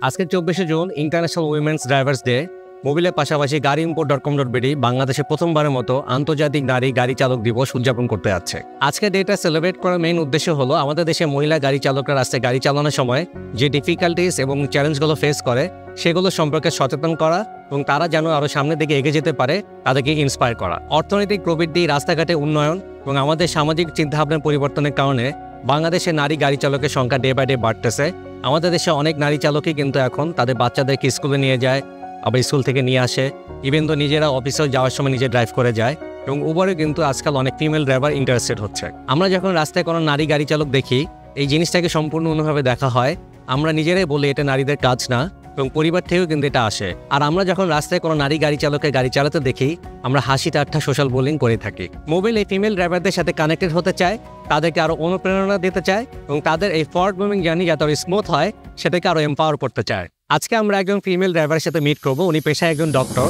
আজকে 24শে June international women's drivers day. মোবিলের পাশাপাশি গাড়ি import.com.bd বাংলাদেশে প্রথমবারের মতো আন্তর্জাতিক গাড়ি চালক দিবস উদযাপন করতে যাচ্ছে। আজকে ডেটা সেলিব্রেট করার মেইন উদ্দেশ্য হলো আমাদের দেশে মহিলা গাড়ি চালকরা রাস্তায় গাড়ি চালানোর সময় যে ডিফিকাল্টিস এবং চ্যালেঞ্জগুলো ফেস করে সেগুলো সম্পর্কে সচেতন করা এবং তারা যেন আরও সামনের দিকে এগিয়ে যেতে পারে তাদেরকে ইন্সপায়ার করা। অর্থনৈতিক প্রবৃদ্ধি, রাস্তাঘাটে উন্নয়ন এবং আমাদের সামাজিক চিন্তাভাবনার পরিবর্তনের কারণে বাংলাদেশে নারী গাড়ি চালকের সংখ্যা ডে বাই ডে বাড়তেছে। আমাদের দেশে অনেক নারী চালকই কিন্তু এখন তাদের বাচ্চাদেরকে স্কুলে নিয়ে যায়, আবার স্কুল থেকে নিয়ে আসে, ইভেন তো নিজেরা অফিসেও যাওয়ার সময় নিজে ড্রাইভ করে যায় এবং উবারে কিন্তু আজকাল অনেক ফিমেল ড্রাইভার ইন্টারেস্টেড হচ্ছে। আমরা যখন রাস্তায় কোনো নারী গাড়ি চালক দেখি এই জিনিসটাকে সম্পূর্ণ অন্যভাবে দেখা হয়। আমরা নিজেরাই বলি এটা নারীদের কাজ না এবং পরিবার থেকেও কিন্তু এটা আসে। আর আমরা যখন রাস্তায় কোনো নারী গাড়ি চালকের গাড়ি চালাতে দেখি আমরা হাসি ঠাট্টা সোশ্যাল বুলিং করে থাকি। মোবাইল এই ফিমেল ড্রাইভারদের সাথে কানেক্টেড হতে চায়, তাদেরকে আরও অনুপ্রেরণা দিতে চায় এবং তাদের এই ফরওয়ার্ড মুভিং জার্নি যাতে আরও স্মুথ হয় সেটাকে আরও এম্পাওয়ার করতে চায়। আজকে আমরা একজন ফিমেল ড্রাইভারের সাথে মিট করবো। উনি পেশায় একজন ডক্টর।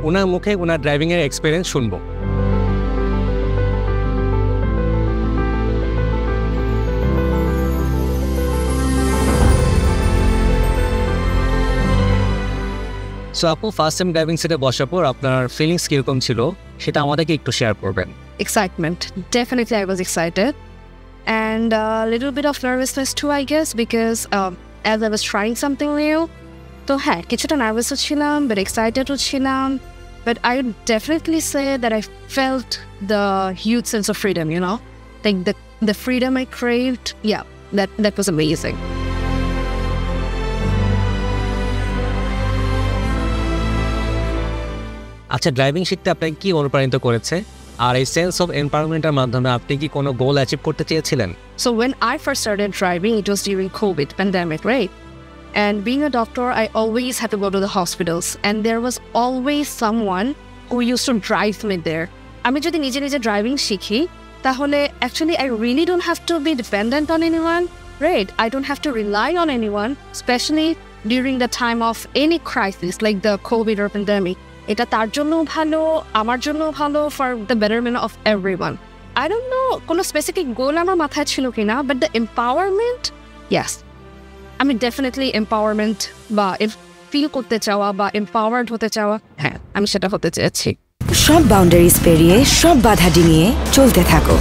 ওনার মুখে ওনার ড্রাইভিংয়ের এক্সপিরিয়েন্স শুনবো। সো আপু, ফার্স্ট টাইম ড্রাইভিং সিটে বসার পর আপনার ফিলিংস কিরকম ছিল সেটা আমাদেরকে একটু শেয়ার করবেন। Excitement. Definitely I was excited. And a little bit of nervousness too, I guess, because as I was trying something new, তো হ্যাঁ, কিছুটা নার্ভাসও ছিলাম, but excitedও ছিলাম. But I would definitely say that I felt the huge sense of freedom, you know? Like the freedom I craved, yeah, that was amazing. আচ্ছা, driving শিখতে আপনাকে কি অনুপ্রাণিত করেছে? আর এই সেন্স অফ এম্পাওয়ারমেন্টের মাধ্যমে আপনি কি কোনো গোল অ্যাচিভ করতে চেয়েছিলেন? So when I first started driving, it was during COVID pandemic, right? And being a doctor, I always had to go to the hospitals. And there was always someone who used to drive me there. আমি যদি নিজে driving শিখি, তাহলে actually I really don't have to be dependent on anyone, right? I don't have to rely on anyone, especially during the time of any crisis like the COVID or pandemic. এটা তার জন্য ভালো, আমার জন্য ভালো, for the betterment of everyone. I don't know কোনো specific গোল আমার মাথায় ছিল কিনা, but the empowerment, yes. আমি ডেফিনেটলি এম্পাওয়ারমেন্ট বা ফিল করতে চাওয়া বা এম্পাওয়ার্ড হতে চাওয়া, হ্যাঁ, আমি সেটা হতে চেয়েছি। সব বাউন্ডারিজ পেরিয়ে সব বাধা ডিঙিয়ে চলতে থাকো,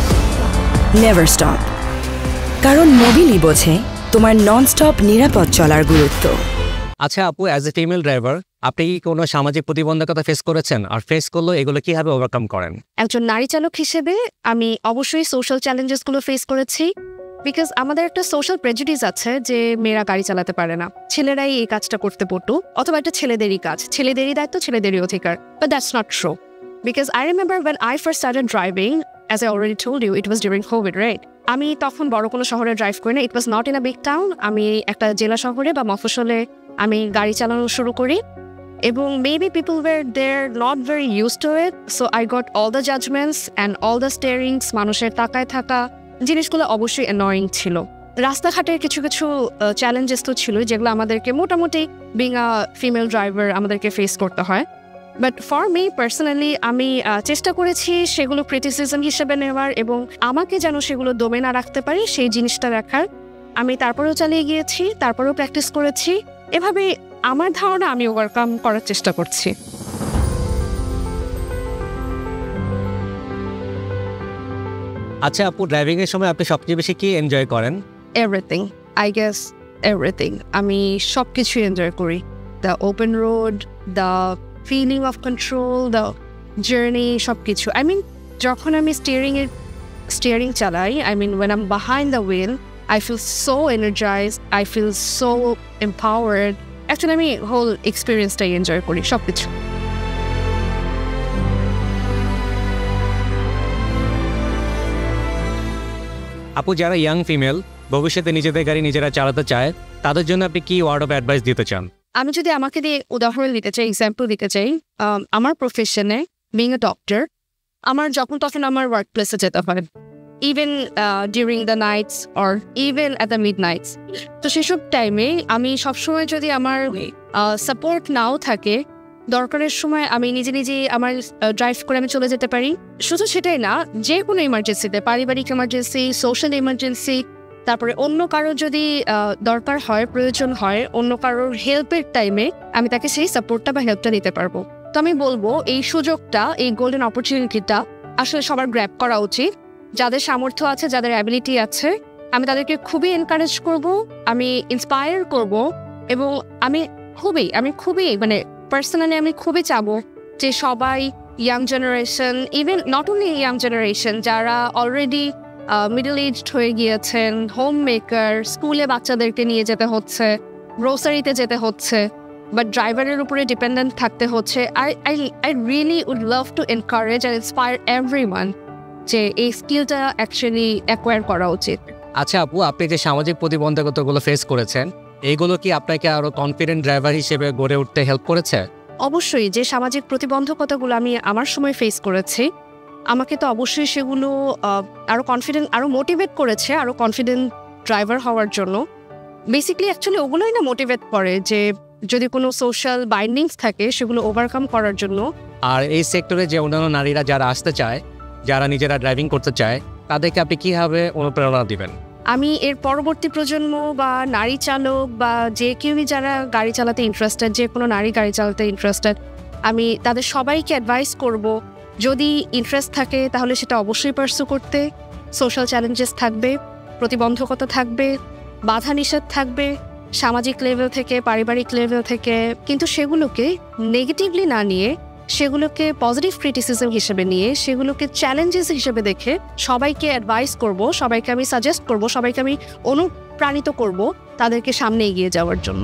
নেভার স্টপ। কারণ মোবিলই বোঝে তোমার নন স্টপ নিরাপদ চলার গুরুত্ব। আচ্ছা আপু, অ্যাজ এ ফিমেল ড্রাইভার আপনি কি কোনো সামাজিক প্রতিবন্ধকতা ফেস করেছেন? আর ফেস করলে এগুলো কিভাবে ওভারকাম করেন? একজন নারী চালক হিসেবে আমি অবশ্যই সোশ্যাল চ্যালেঞ্জেসগুলো ফেস করেছি। বিকজ আমাদের একটা সোশ্যাল প্রেজুডিস আছে যে মেয়েরা গাড়ি চালাতে পারে না, ছেলেরাই এই কাজটা করতে পটু, অথবা এটা ছেলেদেরই কাজ, ছেলেদেরই দায়িত্ব, ছেলেদেরই অধিকার। But that's not true. Because I remember when I first started driving, as I already told you, it was during COVID, right? আমি তখন বড় কোনো শহরে ড্রাইভ করি না, it was not in a big town. আমি একটা জেলা শহরে বা মফস্বলে আমি গাড়ি চালানো শুরু করি এবং maybe people were there not very use to it, so I got all the judgments and all the steerings. মানুষের তাকায় থাকা জিনিসগুলো অবশ্যই অ্যানয়িং ছিল। রাস্তাঘাটের কিছু চ্যালেঞ্জেস তো ছিল যেগুলো আমাদেরকে মোটামুটি বিং আ ফিমেল ড্রাইভার আমাদেরকে ফেস করতে হয়। বাট ফর মি পার্সোনালি আমি চেষ্টা করেছি সেগুলো ক্রিটিসিজম হিসেবে নেওয়ার এবং আমাকে যেন সেগুলো দমে না রাখতে পারি সেই জিনিসটা রাখার। আমি তারপরেও চালিয়ে গিয়েছি, তারপরেও প্র্যাকটিস করেছি। এভাবে আমার ধারণা আমি ওভারকাম করার চেষ্টা করছি। আচ্ছা আপু, ড্রাইভিং এর সময় আপনি সবচেয়ে বেশি কি এনজয় করেন? Everything, I guess everything. আমি সব কিছু এনজয় করি। The open road, the feeling of control, the journey, সব কিছু। আই মিন যখন আমি স্টিয়ারিং চালাই, I mean when I am behind the wheel, I feel so energized, I feel so empowered. Actually, আমি হোল এক্সপিরিয়েন্সটাই এনজয় করি, সব কিছু। আপু, যারা ইয়াং ফিমেল ভবিষ্যতে নিজেদের গাড়ি নিজেরা চালাতে চায় তাদের জন্য আপনি কি ওয়ার্ড অফ অ্যাডভাইস দিতে চান? আমি যদি আমাকে দিয়ে উদাহরণ দিতে চাই, এক্সাম্পল দিতে চাই, আমার প্রফেশনে বিং এ ডক্টর, আমার যখন তখন আমার ওয়ার্ক প্লেসে যেতে হয়, even during the nights or even at the midnights. তো সেসব টাইমে আমি সবসময় যদি আমার সাপোর্ট নাও থাকে, দরকারের সময় আমি নিজে নিজেই আমার ড্রাইভ করে আমি চলে যেতে পারি। শুধু সেটাই না, যে কোনো ইমার্জেন্সিতে, পারিবারিক ইমার্জেন্সি, সোশ্যাল ইমার্জেন্সি, তারপরে অন্য কারোর যদি দরকার হয়, প্রয়োজন হয়, অন্য কারোর হেল্পের টাইমে আমি তাকে সেই সাপোর্টটা বা হেল্পটা দিতে পারবো। তো আমি বলবো এই সুযোগটা, এই গোল্ডেন অপরচুনিটিটা আসলে সবার গ্র্যাব করা উচিত। যাদের সামর্থ্য আছে, যাদের অ্যাবিলিটি আছে, আমি তাদেরকে খুবই এনকারেজ করব, আমি ইন্সপায়ার করব, এবং আমি খুবই মানে পার্সোনালি আমি খুবই চাবো যে সবাই young generation, even not only young generation, যারা অলরেডি মিডল এজড হয়ে গিয়েছেন, হোম মেকার, স্কুলে বাচ্চাদেরকে নিয়ে যেতে হচ্ছে, গ্রোসারিতে যেতে হচ্ছে, বাট ড্রাইভারের উপরে ডিপেন্ডেন্ট থাকতে হচ্ছে, I really would love to encourage and inspire everyone যে এই স্কিলটা অ্যাকচুয়ালি অ্যাকোয়ার করা উচিত। আচ্ছা আপু, আপনি যে সামাজিক প্রতিবন্ধকতাগুলো ফেস করেছেন, এইগুলো কি আপনাকে আরো কনফিডেন্ট ড্রাইভার হিসেবে গড়ে উঠতে হেল্প করেছে? অবশ্যই, যে সামাজিক প্রতিবন্ধকতাগুলো আমি আমার সময় ফেস করেছি, আমাকে তো অবশ্যই সেগুলো আরো কনফিডেন্ট, আরো মোটিভেট করেছে আরো কনফিডেন্ট ড্রাইভার হওয়ার জন্য। বেসিক্যালি অ্যাকচুয়ালি ওগুলোই না মোটিভেট করে যে যদি কোনো সোশ্যাল বাইন্ডিংস থাকে সেগুলো ওভারকাম করার জন্য। আর এই সেক্টরে যে অন্যান্য নারীরা যারা আসতে চায়, যারা নিজেরা ড্রাইভিং করতে চায়, তাদেরকে আপনি কিভাবে অনুপ্রেরণা দিবেন? আমি এর পরবর্তী প্রজন্ম বা নারী চালক বা যে কেউই যারা গাড়ি চালাতে ইন্টারেস্টেড, যে কোনো নারী গাড়ি চালাতে ইন্টারেস্টেড, আমি তাদের সবাইকে অ্যাডভাইস করব, যদি ইন্টারেস্ট থাকে তাহলে সেটা অবশ্যই পার্সু করতে। সোশ্যাল চ্যালেঞ্জেস থাকবে, প্রতিবন্ধকতা থাকবে, বাধা নিষেধ থাকবে, সামাজিক লেভেল থেকে, পারিবারিক লেভেল থেকে, কিন্তু সেগুলোকে নেগেটিভলি না নিয়ে, সেগুলোকে পজিটিভ ক্রিটিসিজম হিসেবে নিয়ে, সেগুলোকে চ্যালেঞ্জেস হিসেবে দেখে সবাইকে অ্যাডভাইস করব, সবাইকে আমি সাজেস্ট করব, সবাইকে আমি অনুপ্রাণিত করব তাদেরকে সামনে এগিয়ে যাওয়ার জন্য।